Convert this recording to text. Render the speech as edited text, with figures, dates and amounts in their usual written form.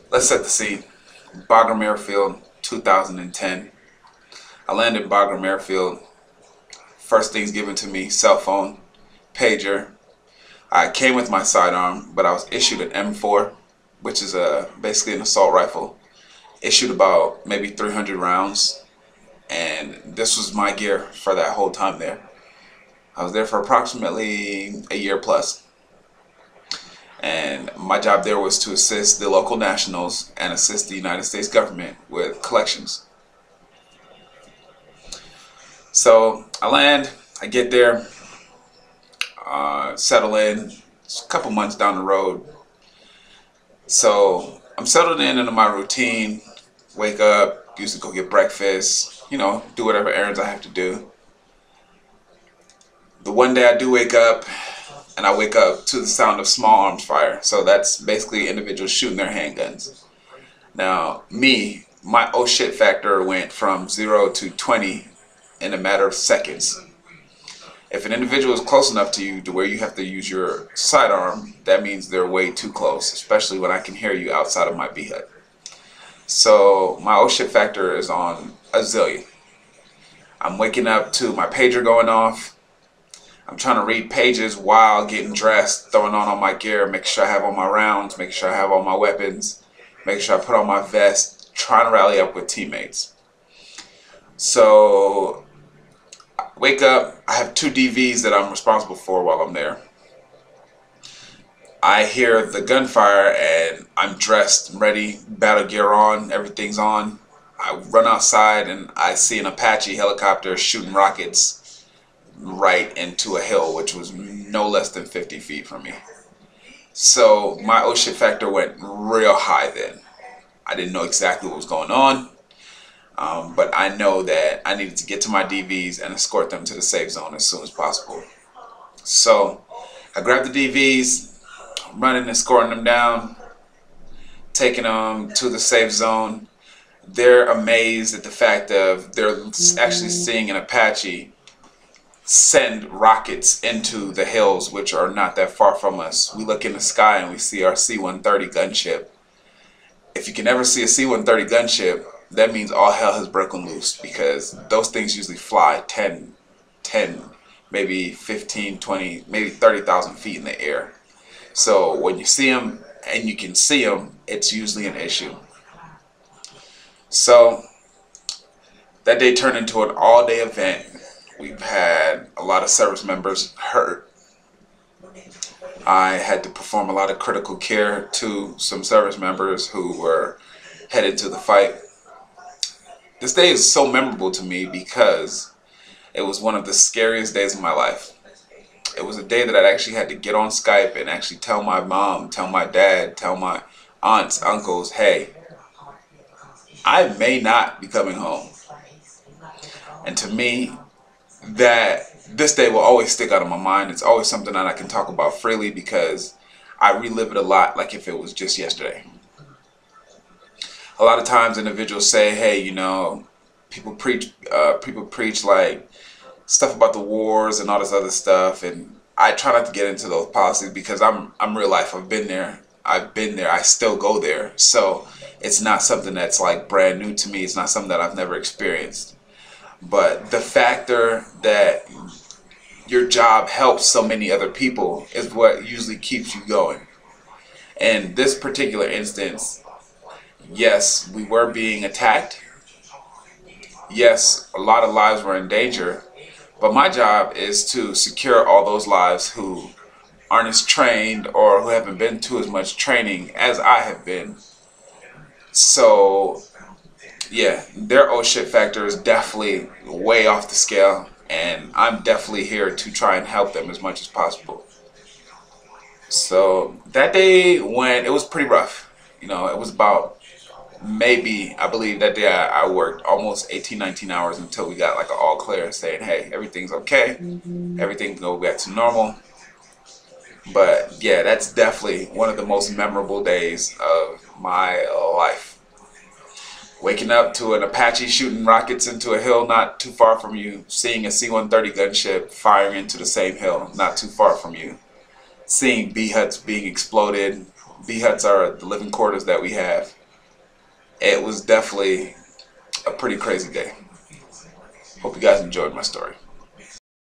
Let's set the scene. Bagram Airfield, 2010. I landed in Bagram Airfield. First things given to me, cell phone, pager. I came with my sidearm, but I was issued an M4, which is basically an assault rifle. Issued about maybe 300 rounds, and this was my gear for that whole time there. I was there for approximately a year plus. And my job there was to assist the local nationals and assist the United States government with collections. So I land, I get there, settle in. It's a couple months down the road. So I'm settled in into my routine, wake up, usually go get breakfast, do whatever errands I have to do. The one day I do wake up, and I wake up to the sound of small arms fire. So that's basically individuals shooting their handguns. Now, my oh shit factor went from 0 to 20 in a matter of seconds. If an individual is close enough to you to where you have to use your sidearm, that means they're way too close, especially when I can hear you outside of my BHUD. So my oh shit factor is on a zillion. I'm waking up to my pager going off. I'm trying to read pages while getting dressed, throwing on all my gear, making sure I have all my rounds, making sure I have all my weapons, making sure I put on my vest, trying to rally up with teammates. So I wake up, I have 2 DVs that I'm responsible for while I'm there. I hear the gunfire and I'm dressed, ready, battle gear on, everything's on. I run outside and I see an Apache helicopter shooting rockets right into a hill, which was no less than 50 feet from me. So my oh shit factor went real high then. I didn't know exactly what was going on, but I know that I needed to get to my DVs and escort them to the safe zone as soon as possible. So I grabbed the DVs, running and escorting them down, taking them to the safe zone. They're amazed at the fact of they're actually seeing an Apache send rockets into the hills, which are not that far from us. We look in the sky and we see our C-130 gunship. If you can ever see a C-130 gunship, that means all hell has broken loose, because those things usually fly 10, maybe 15, 20, maybe 30,000 feet in the air. So when you see them and you can see them, it's usually an issue. So that day turned into an all-day event. We've had a lot of service members hurt. I had to perform a lot of critical care to some service members who were headed to the fight. This day is so memorable to me because it was one of the scariest days of my life. It was a day that I actually had to get on Skype and actually tell my mom, tell my dad, tell my aunts, uncles, hey, I may not be coming home. And to me, that this day will always stick out of my mind. It's always something that I can talk about freely because I relive it a lot like if it was just yesterday. A lot of times individuals say, hey, people preach like stuff about the wars and all this other stuff, and I try not to get into those policies because I'm real life. I've been there, I still go there. So it's not something that's like brand new to me. It's not something that I've never experienced. But the factor that your job helps so many other people is what usually keeps you going. In this particular instance, yes, we were being attacked. Yes, a lot of lives were in danger. But my job is to secure all those lives who aren't as trained or who haven't been to as much training as I have been. So yeah, their oh shit factor is definitely way off the scale, and I'm definitely here to try and help them as much as possible. So that day it was pretty rough. It was about maybe, I believe that day I worked almost 18, 19 hours until we got like an all clear saying, hey, everything's okay, everything can go back to normal. But yeah, that's definitely one of the most memorable days of my life. Waking up to an Apache shooting rockets into a hill not too far from you, seeing a C-130 gunship firing into the same hill not too far from you, seeing BHUDs being exploded. BHUDs are the living quarters that we have. it was definitely a pretty crazy day. Hope you guys enjoyed my story.